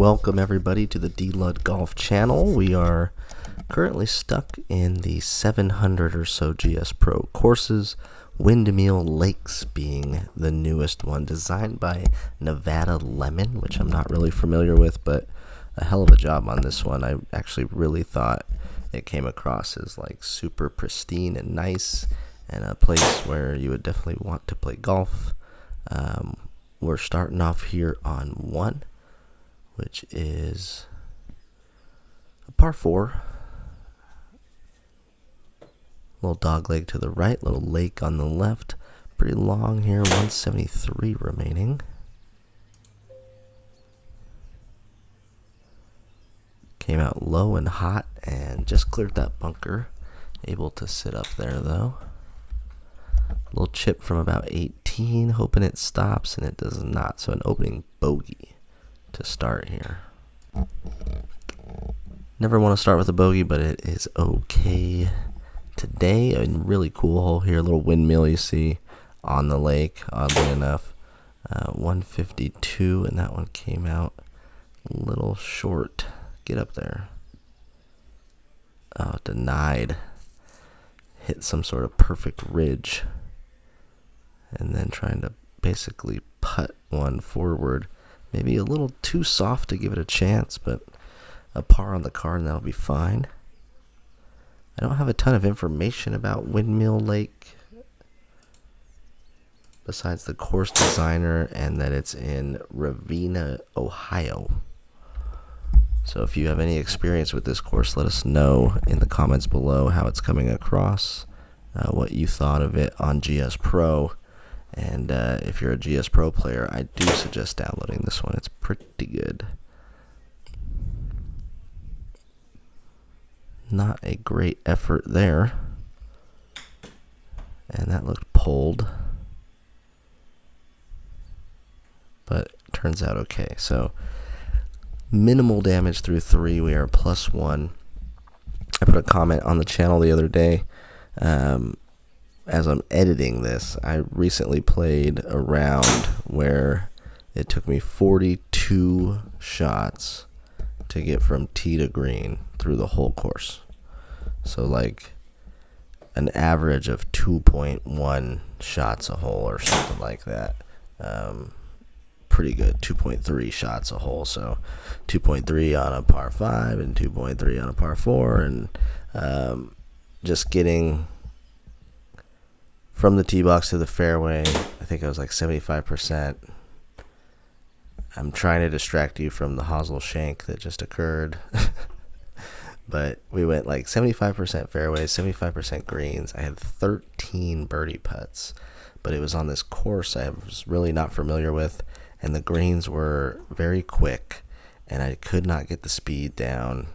welcome everybody to the D-Lud Golf channel. We are currently stuck in the 700 or so GSPRO courses, Windmill Lakes being the newest one, designed by Nevada Lemon, which I'm not really familiar with, but a hell of a job on this one. I actually really thought it came across as like super pristine and nice, and a place where you would definitely want to play golf. We're starting off here on 1, which is a par 4. Little dog leg to the right, little lake on the left. Pretty long here, 173 remaining. Came out low and hot and just cleared that bunker. Able to sit up there though. Little chip from about 18, hoping it stops, and it does not. So an opening bogey to start here. Never want to start with a bogey, but it is okay today. A really cool hole here, a little windmill you see on the lake, oddly enough. 152, and that one came out a little short. Get up there. Oh, denied. Hit some sort of perfect ridge. And then trying to basically putt one forward. Maybe a little too soft to give it a chance, but a par on the card and that'll be fine. I don't have a ton of information about Windmill Lake besides the course designer and that it's in Ravenna, Ohio. So if you have any experience with this course, let us know in the comments below how it's coming across, what you thought of it on GSPRO. And if you're a GSPRO player, I do suggest downloading this one. It's pretty good. Not a great effort there. And that looked pulled. But turns out okay. So minimal damage through 3. We are +1. I put a comment on the channel the other day. As I'm editing this, I recently played a round where it took me 42 shots to get from tee to green through the whole course. So like an average of 2.1 shots a hole or something like that. Pretty good. 2.3 shots a hole. So 2.3 on a par 5 and 2.3 on a par 4, and just getting from the tee box to the fairway, I think I was like 75%. I'm trying to distract you from the hosel shank that just occurred. But we went like 75% fairways, 75% greens. I had 13 birdie putts, but it was on this course I was really not familiar with, and the greens were very quick, and I could not get the speed down,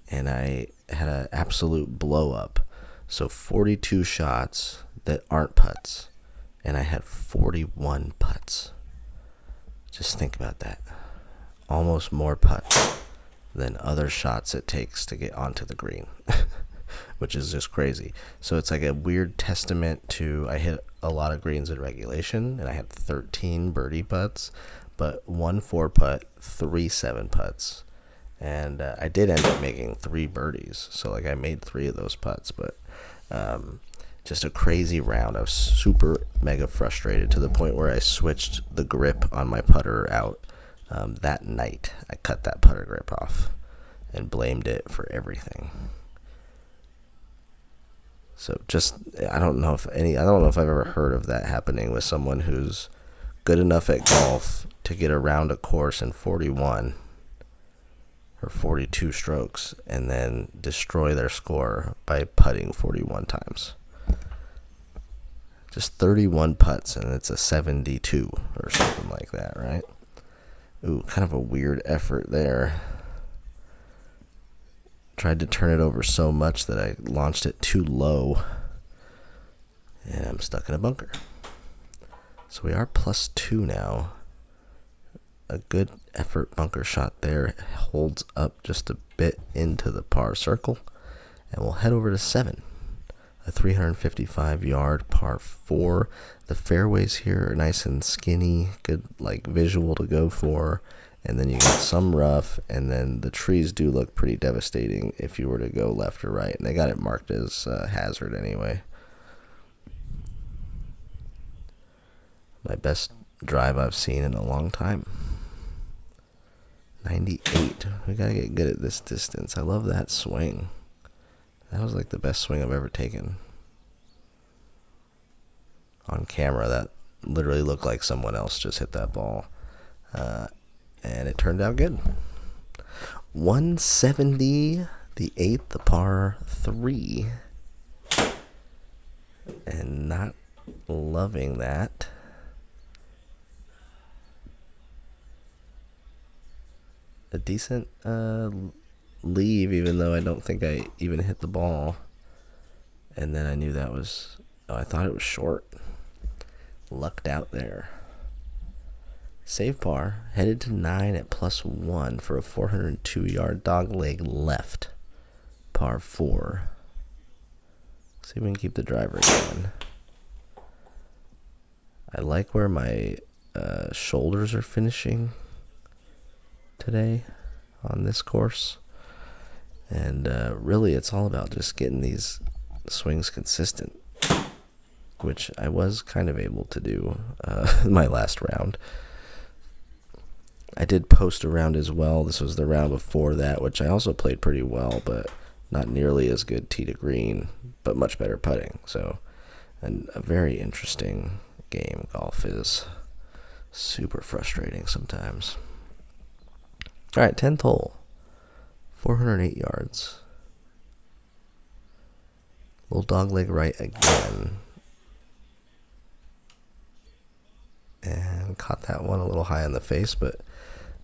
and I had an absolute blow up. So 42 shots that aren't putts, and I had 41 putts. Just think about that. Almost more putts than other shots it takes to get onto the green, which is just crazy. So it's like a weird testament to, I hit a lot of greens in regulation, and I had 13 birdie putts, but 1 4-putt, 3 7-putts. And I did end up making 3 birdies, so like I made 3 of those putts, but just a crazy round. I was super mega frustrated to the point where I switched the grip on my putter out that night. I cut that putter grip off and blamed it for everything. So just, I don't know if I've ever heard of that happening with someone who's good enough at golf to get around a course in 41 or 42 strokes and then destroy their score by putting 41 times. Just 31 putts, and it's a 72 or something like that, right? Ooh, kind of a weird effort there. Tried to turn it over so much that I launched it too low, and I'm stuck in a bunker. So we are +2 now. A good effort bunker shot there. Holds up just a bit into the par circle, and we'll head over to 7. A 355-yard par 4. The fairways here are nice and skinny, good like visual to go for, and then you get some rough, and then the trees do look pretty devastating if you were to go left or right, and they got it marked as hazard anyway. My best drive I've seen in a long time. 98. We gotta get good at this distance. I love that swing. That was like the best swing I've ever taken. On camera, that literally looked like someone else just hit that ball. And it turned out good. 170, the 8th, the par 3. And not loving that. A decent leave, even though I don't think I even hit the ball. And then I knew that was... Oh, I thought it was short. Lucked out there. Save par. Headed to 9 at +1 for a 402-yard dogleg left. Par 4. See if we can keep the driver going. I like where my shoulders are finishing today on this course. And really it's all about just getting these swings consistent, which I was kind of able to do my last round. I did post a round as well. This was the round before that, which I also played pretty well, but not nearly as good tee to green, but much better putting. So, and a very interesting game. Golf is super frustrating sometimes. All right, 10th hole, 408 yards. Little dogleg right again. And caught that one a little high in the face, but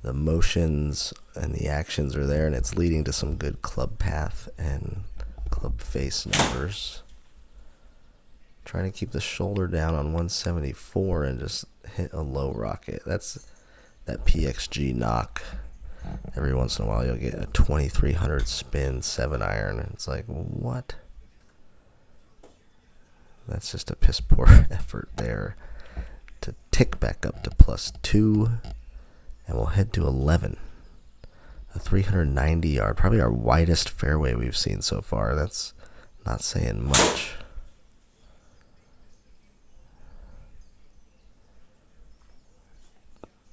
the motions and the actions are there, and it's leading to some good club path and club face numbers. Trying to keep the shoulder down on 174 and just hit a low rocket. That's that PXG knock. Every once in a while you'll get a 2300 spin 7-iron, and it's like, what? That's just a piss poor effort there to tick back up to +2, and we'll head to 11. A 390 yard, probably our widest fairway we've seen so far. That's not saying much.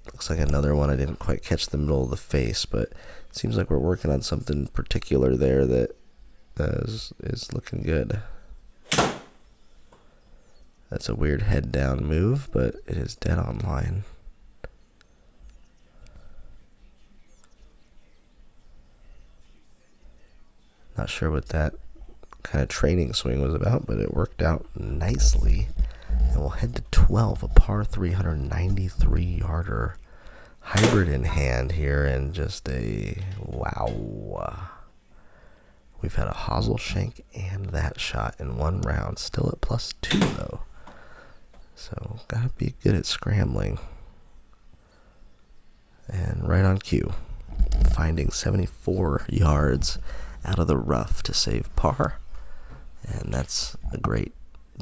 Looks like another one. I didn't quite catch the middle of the face, but it seems like we're working on something particular there that is looking good. That's a weird head down move, but it is dead on line. Not sure what that kind of training swing was about, but it worked out nicely. And we'll head to 12, a par 393 yarder. Hybrid in hand here, and just a wow. We've had a hosel shank and that shot in one round. Still at +2 though. So gotta be good at scrambling. And right on cue. Finding 74 yards out of the rough to save par. And that's a great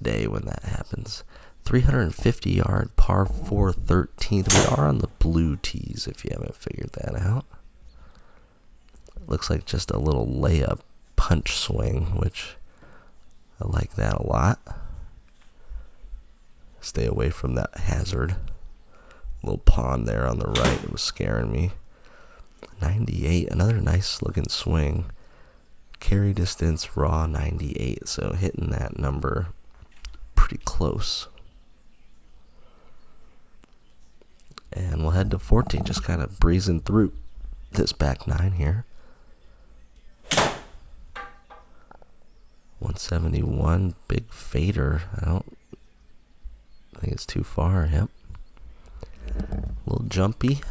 day when that happens. 350 yard par 4 13th. We are on the blue tees if you haven't figured that out. Looks like just a little layup punch swing, which I like that a lot. Stay away from that hazard. Little pond there on the right, it was scaring me. 98, another nice looking swing. Carry distance raw 98, so hitting that number pretty close. And we'll head to 14, just kind of breezing through this back nine here. 171, big fader. I don't think it's too far. Yep. A little jumpy.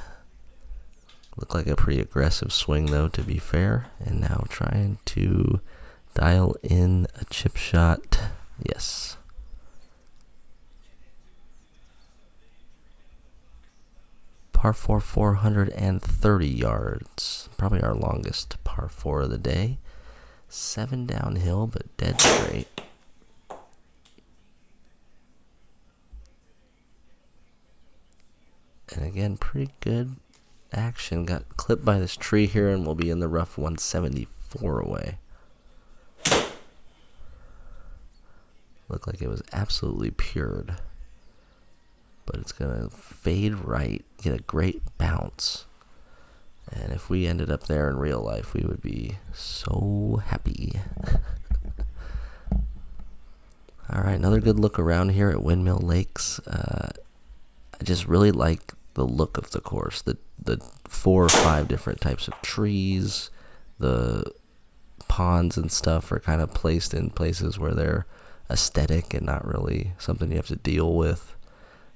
Looked like a pretty aggressive swing, though, to be fair. And now trying to dial in a chip shot. Yes. Par 4, 430 yards. Probably our longest par 4 of the day. 7 downhill, but dead straight. And again, pretty good action. Got clipped by this tree here, and we'll be in the rough 174 away. Looked like it was absolutely pured. But it's going to fade right, get a great bounce. And if we ended up there in real life, we would be so happy. Alright, another good look around here at Windmill Lakes. I just really like the look of the course. The 4 or 5 different types of trees. The ponds and stuff are kind of placed in places where they're aesthetic and not really something you have to deal with.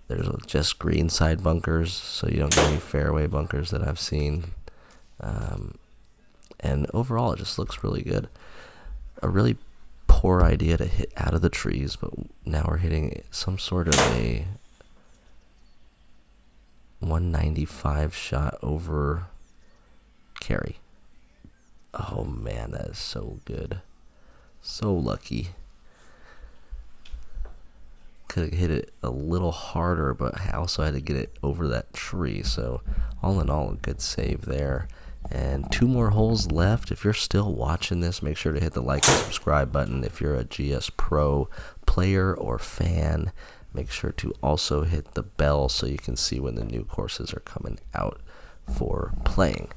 There's just green side bunkers, so you don't get any fairway bunkers that I've seen. And overall, it just looks really good. A really poor idea to hit out of the trees, but now we're hitting some sort of a 195 shot over carry. Oh man, that is so good. So lucky. Could have hit it a little harder, but I also had to get it over that tree. So all in all, a good save there. And 2 more holes left. If you're still watching this, make sure to hit the like and subscribe button. If you're a GSPRO player or fan, make sure to also hit the bell so you can see when the new courses are coming out for playing.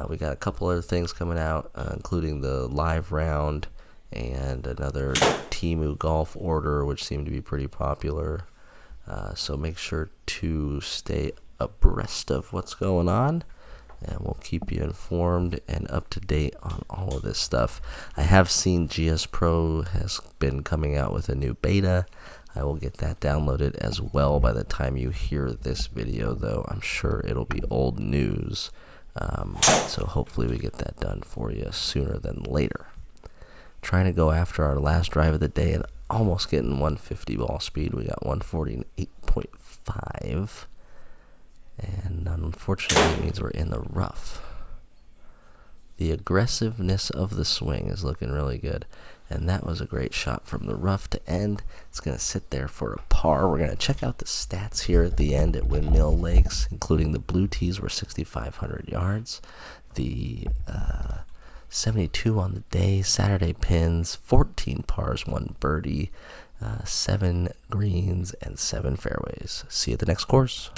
We got a couple other things coming out, including the live round and another Temu golf order, which seem to be pretty popular. So make sure to stay abreast of what's going on, and we'll keep you informed and up to date on all of this stuff. I have seen GSPRO has been coming out with a new beta. I will get that downloaded as well by the time you hear this video, though I'm sure it'll be old news. So hopefully we get that done for you sooner than later. Trying to go after our last drive of the day and almost getting 150 ball speed. We got 148.5. And unfortunately, it means we're in the rough. The aggressiveness of the swing is looking really good. And that was a great shot from the rough to end. It's going to sit there for a par. We're going to check out the stats here at the end at Windmill Lakes, including the blue tees were 6,500 yards. The 72 on the day, Saturday pins, 14 pars, 1 birdie, 7 greens, and 7 fairways. See you at the next course.